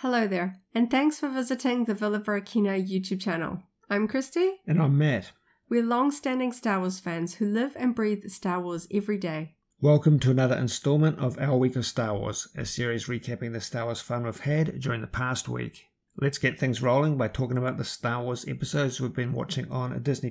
Hello there, and thanks for visiting the Varykino YouTube channel. I'm Kristy. And I'm Matt. We're long-standing Star Wars fans who live and breathe Star Wars every day. Welcome to another installment of Our Week of Star Wars, a series recapping the Star Wars fun we've had during the past week. Let's get things rolling by talking about the Star Wars episodes we've been watching on Disney+.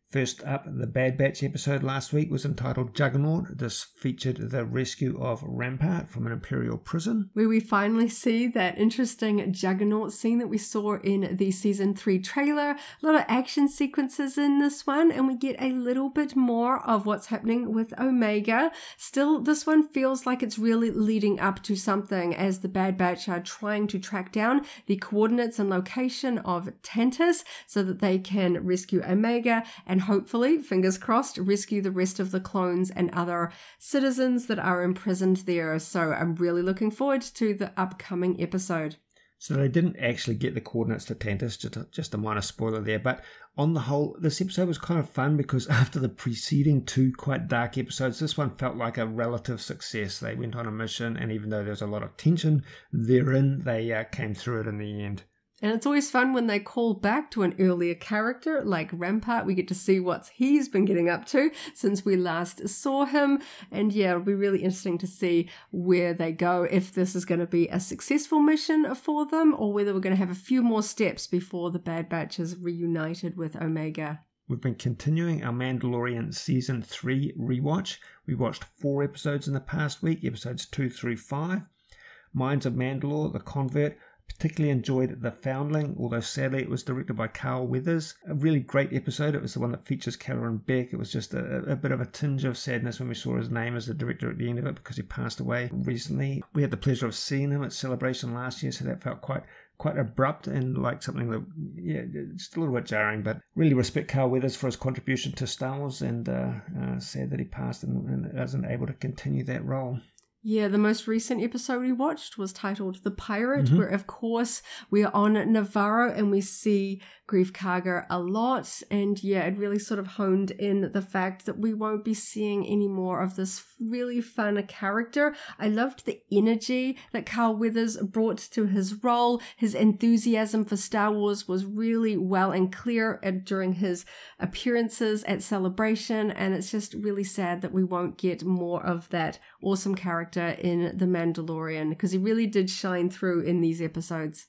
First up, the Bad Batch episode last week was entitled Juggernaut. This featured the rescue of Rampart from an Imperial prison, where we finally see that interesting Juggernaut scene that we saw in the Season 3 trailer. A lot of action sequences in this one, and we get a little bit more of what's happening with Omega. Still, this one feels like it's really leading up to something as the Bad Batch are trying to track down the coordinates and location of Tantus so that they can rescue Omega and hopefully, fingers crossed, rescue the rest of the clones and other citizens that are imprisoned there. So I'm really looking forward to the upcoming episode. So they didn't actually get the coordinates to Tantus, just a minor spoiler there. But on the whole, this episode was kind of fun because after the preceding two quite dark episodes, this one felt like a relative success. They went on a mission, and even though there was a lot of tension therein, they came through it in the end. And it's always fun when they call back to an earlier character like Rampart. We get to see what he's been getting up to since we last saw him. And yeah, it'll be really interesting to see where they go, if this is going to be a successful mission for them or whether we're going to have a few more steps before the Bad Batch is reunited with Omega. We've been continuing our Mandalorian Season 3 rewatch. We watched 4 episodes in the past week, episodes 2 through 5. Minds of Mandalore, The Convert. Particularly enjoyed The Foundling, although sadly it was directed by Carl Weathers. A really great episode. It was the one that features Caloran Beck. It was just a bit of a tinge of sadness when we saw his name as the director at the end of it because he passed away recently. We had the pleasure of seeing him at Celebration last year, so that felt quite abrupt and like something that, yeah, just a little bit jarring, but really respect Carl Weathers for his contribution to Star Wars, and sad that he passed and wasn't able to continue that role. Yeah, the most recent episode we watched was titled The Pirate, where, of course, we are on Navarro and we see Greef Karga a lot. And yeah, it really sort of honed in the fact that we won't be seeing any more of this really fun character. I loved the energy that Carl Weathers brought to his role. His enthusiasm for Star Wars was really well and clear during his appearances at Celebration. And it's just really sad that we won't get more of that awesome character in The Mandalorian, because he really did shine through in these episodes.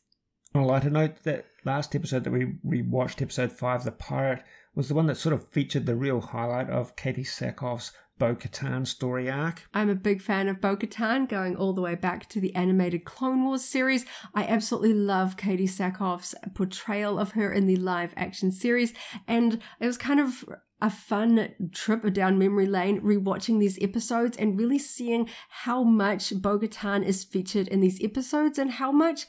On a lighter note, that last episode that we rewatched, episode 5, The Pirate, was the one that sort of featured the real highlight of Katie Sackhoff's Bo-Katan story arc. I'm a big fan of Bo-Katan, going all the way back to the animated Clone Wars series. I absolutely love Katie Sackhoff's portrayal of her in the live action series, and it was kind of a fun trip down memory lane rewatching these episodes and really seeing how much Bo-Katan is featured in these episodes and how much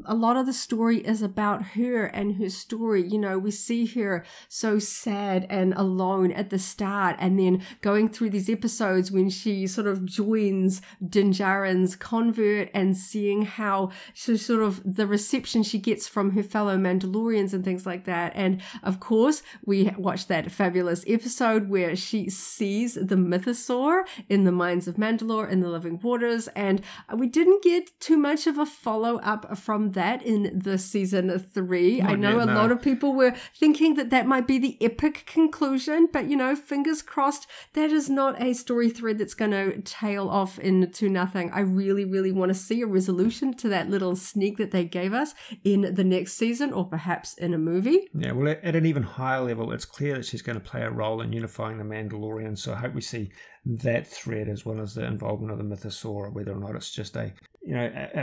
a lot of the story is about her and her story. You know, we see her so sad and alone at the start, and then going through these episodes when she sort of joins Din Djarin's convert and seeing how she sort of the reception she gets from her fellow Mandalorians and things like that. And of course, we watched that fabulous episode where she sees the mythosaur in the Mines of Mandalore in the Living Waters, and we didn't get too much of a follow-up from that in the Season 3. I know a lot of people were thinking that might be the epic conclusion, but you know, fingers crossed, that is not a story thread that's going to tail off into nothing. I really, really want to see a resolution to that little sneak that they gave us in the next season, or perhaps in a movie. Yeah, well, at an even higher level, it's clear that she's going to play a role in unifying the Mandalorians, so I hope we see that thread as well as the involvement of the mythosaur, whether or not it's just a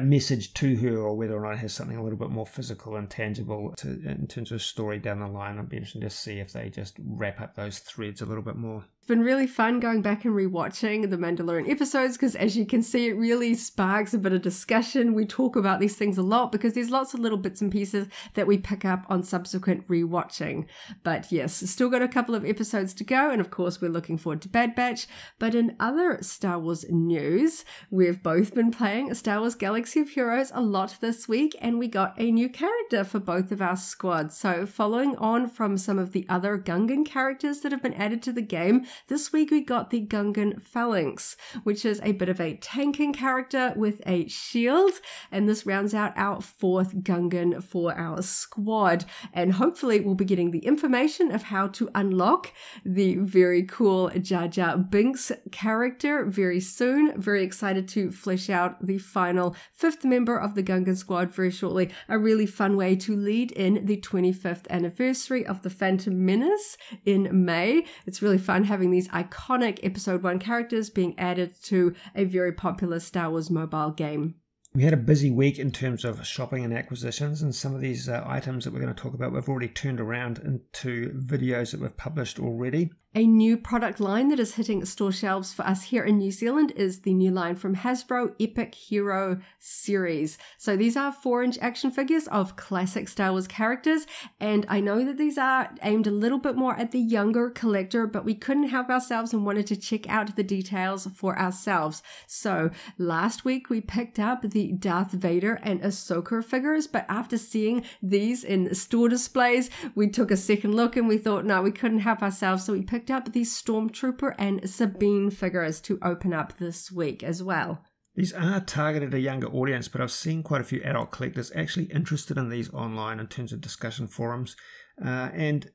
message to her, or whether or not it has something a little bit more physical and tangible in terms of story down the line. I'd be interested to see if they just wrap up those threads a little bit more. It's been really fun going back and rewatching the Mandalorian episodes because, as you can see, it really sparks a bit of discussion. We talk about these things a lot because there's lots of little bits and pieces that we pick up on subsequent rewatching. But yes, still got a couple of episodes to go, and of course we're looking forward to Bad Batch. But in other Star Wars news, we've both been playing Star Wars Galaxy of Heroes a lot this week, and we got a new character for both of our squads. So following on from some of the other Gungan characters that have been added to the game, this week we got the Gungan Phalanx, which is a bit of a tanking character with a shield, and this rounds out our 4th Gungan for our squad. And hopefully we'll be getting the information of how to unlock the very cool Jar Jar Binks character very soon. Very excited to flesh out the final 5th member of the Gungan squad very shortly. A really fun way to lead in the 25th anniversary of the Phantom Menace in May. It's really fun having these iconic Episode 1 characters being added to a very popular Star Wars mobile game. We had a busy week in terms of shopping and acquisitions, and some of these items that we're going to talk about we've already turned around into videos that we've published already. A new product line that is hitting store shelves for us here in New Zealand is the new line from Hasbro, Epic Hero Series. So these are 4-inch action figures of classic Star Wars characters, and I know that these are aimed a little bit more at the younger collector, but we couldn't help ourselves and wanted to check out the details for ourselves. So last week we picked up the Darth Vader and Ahsoka figures, but after seeing these in store displays, we took a second look and we thought, no, we couldn't help ourselves, so we picked up the Stormtrooper and Sabine figures to open up this week as well. These are targeted at a younger audience, but I've seen quite a few adult collectors actually interested in these online in terms of discussion forums. And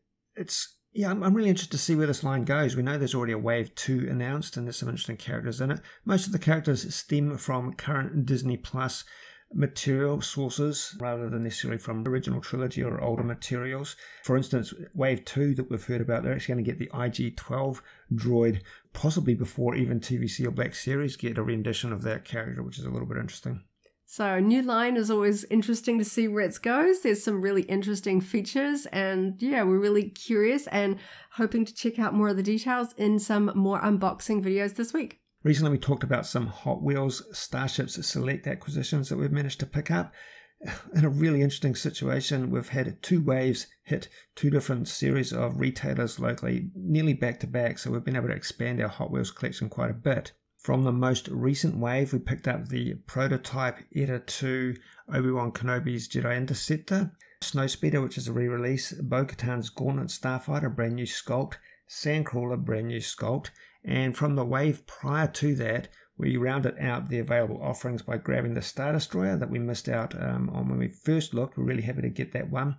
I'm really interested to see where this line goes. We know there's already a Wave 2 announced, and there's some interesting characters in it. Most of the characters stem from current Disney Plus material sources rather than necessarily from original trilogy or older materials. For instance, Wave 2 that we've heard about, they're actually going to get the IG-12 droid possibly before even TVC or Black Series get a rendition of that character, which is a little bit interesting. So new line is always interesting to see where it goes. There's some really interesting features, and yeah, we're really curious and hoping to check out more of the details in some more unboxing videos this week. Recently, we talked about some Hot Wheels Starships Select acquisitions that we've managed to pick up. In a really interesting situation, we've had 2 waves hit 2 different series of retailers locally, nearly back to back, so we've been able to expand our Hot Wheels collection quite a bit. From the most recent wave, we picked up the prototype Eta 2 Obi-Wan Kenobi's Jedi Interceptor, Snowspeeder, which is a re-release, Bo-Katan's Gauntlet Starfighter, brand new sculpt, Sandcrawler, brand new sculpt, and from the wave prior to that, we rounded out the available offerings by grabbing the Star Destroyer that we missed out on when we first looked. We're really happy to get that one,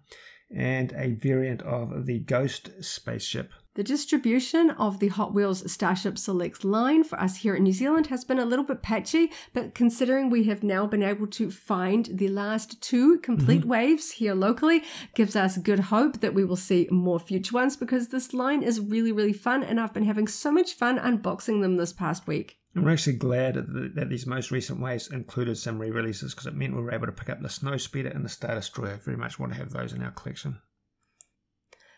and a variant of the Ghost spaceship. The distribution of the Hot Wheels Starship Selects line for us here in New Zealand has been a little bit patchy, but considering we have now been able to find the last 2 complete waves here locally, gives us good hope that we will see more future ones, because this line is really, really fun, and I've been having so much fun unboxing them this past week. And we're actually glad that these most recent waves included some re-releases, because it meant we were able to pick up the Snowspeeder and the Star Destroyer. Very much want to have those in our collection.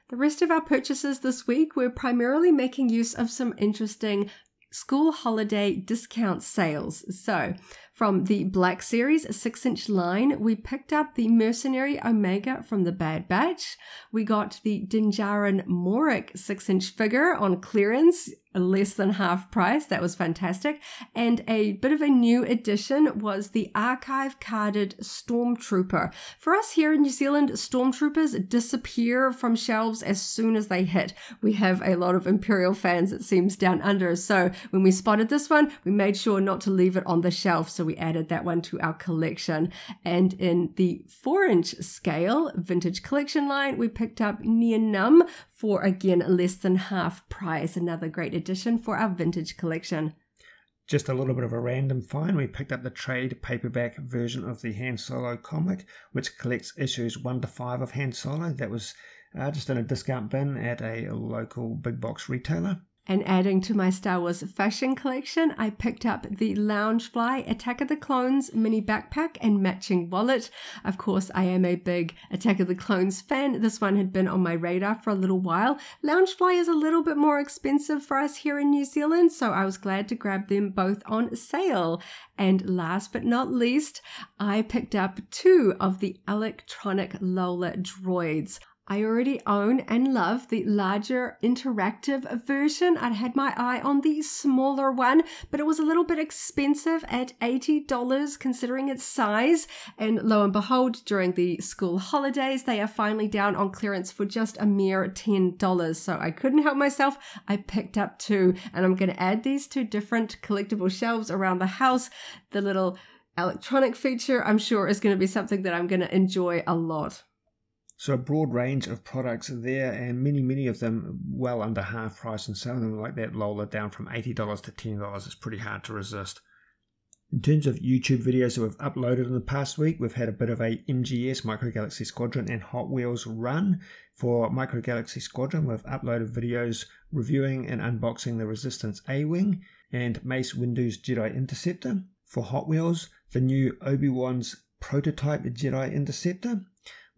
The rest of our purchases this week were primarily making use of some interesting school holiday discount sales. So from the Black Series 6-inch line, we picked up the Mercenary Omega from the Bad Batch. We got the Din Djarin Morik 6-inch figure on clearance, less than half price. That was fantastic. And a bit of a new addition was the archive carded Stormtrooper. For us here in New Zealand, Stormtroopers disappear from shelves as soon as they hit. We have a lot of Imperial fans, it seems, down under. So when we spotted this one, we made sure not to leave it on the shelf. So we added that one to our collection. And in the 4-inch scale vintage collection line, we picked up Nien Nunb for, again, less than half price. Another great addition for our vintage collection. Just a little bit of a random find, we picked up the trade paperback version of the Han Solo comic, which collects issues 1 to 5 of Han Solo. That was just in a discount bin at a local big box retailer. And adding to my Star Wars fashion collection, I picked up the Loungefly Attack of the Clones mini backpack and matching wallet. Of course, I am a big Attack of the Clones fan. This one had been on my radar for a little while. Loungefly is a little bit more expensive for us here in New Zealand, so I was glad to grab them both on sale. And last but not least, I picked up 2 of the electronic Lola droids. I already own and love the larger interactive version. I'd had my eye on the smaller one, but it was a little bit expensive at $80 considering its size. And lo and behold, during the school holidays, they are finally down on clearance for just a mere $10. So I couldn't help myself. I picked up two, and I'm going to add these to different collectible shelves around the house. The little electronic feature, I'm sure, is going to be something that I'm going to enjoy a lot. So a broad range of products there, and many of them well under half price, and some of them like that Lola down from $80 to $10. It's pretty hard to resist. In terms of YouTube videos that we've uploaded in the past week, we've had a bit of a MGS, Micro Galaxy Squadron, and Hot Wheels run. For Micro Galaxy Squadron, we've uploaded videos reviewing and unboxing the Resistance A-Wing and Mace Windu's Jedi Interceptor. For Hot Wheels, the new Obi-Wan's prototype Jedi Interceptor.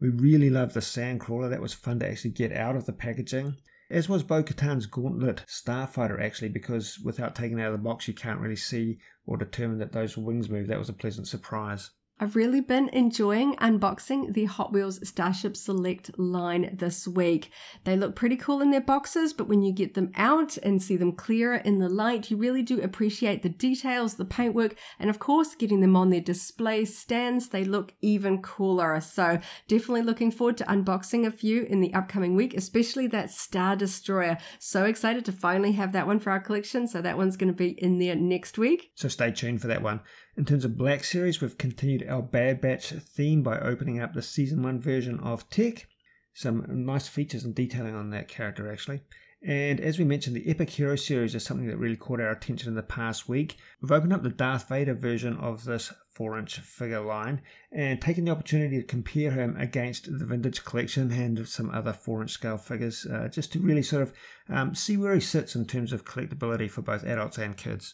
We really love the Sandcrawler. That was fun to actually get out of the packaging. As was Bo-Katan's Gauntlet Starfighter, actually, because without taking it out of the box, you can't really see or determine that those wings move. That was a pleasant surprise. I've really been enjoying unboxing the Hot Wheels Starship Select line this week. They look pretty cool in their boxes, but when you get them out and see them clearer in the light, you really do appreciate the details, the paintwork, and of course, getting them on their display stands, they look even cooler. So definitely looking forward to unboxing a few in the upcoming week, especially that Star Destroyer. So excited to finally have that one for our collection. So that one's going to be in there next week. So stay tuned for that one. In terms of Black Series, we've continued our Bad Batch theme by opening up the Season 1 version of Tech. Some nice features and detailing on that character, actually. And as we mentioned, the Epic Hero series is something that really caught our attention in the past week. We've opened up the Darth Vader version of this 4-inch figure line and taken the opportunity to compare him against the vintage collection and some other 4-inch scale figures, just to really sort of see where he sits in terms of collectability for both adults and kids.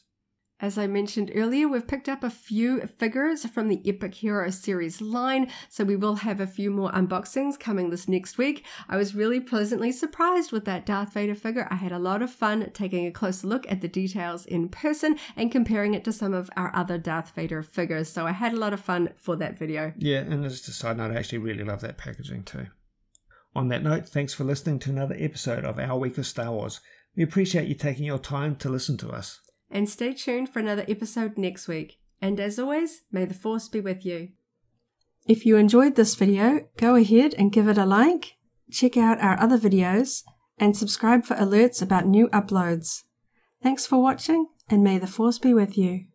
As I mentioned earlier, we've picked up a few figures from the Epic Hero series line, so we will have a few more unboxings coming this next week. I was really pleasantly surprised with that Darth Vader figure. I had a lot of fun taking a closer look at the details in person and comparing it to some of our other Darth Vader figures, so I had a lot of fun for that video. Yeah, and as a side note, I actually really love that packaging too. On that note, thanks for listening to another episode of Our Week of Star Wars. We appreciate you taking your time to listen to us. And stay tuned for another episode next week. And as always, may the Force be with you. If you enjoyed this video, go ahead and give it a like, check out our other videos, and subscribe for alerts about new uploads. Thanks for watching, and may the Force be with you.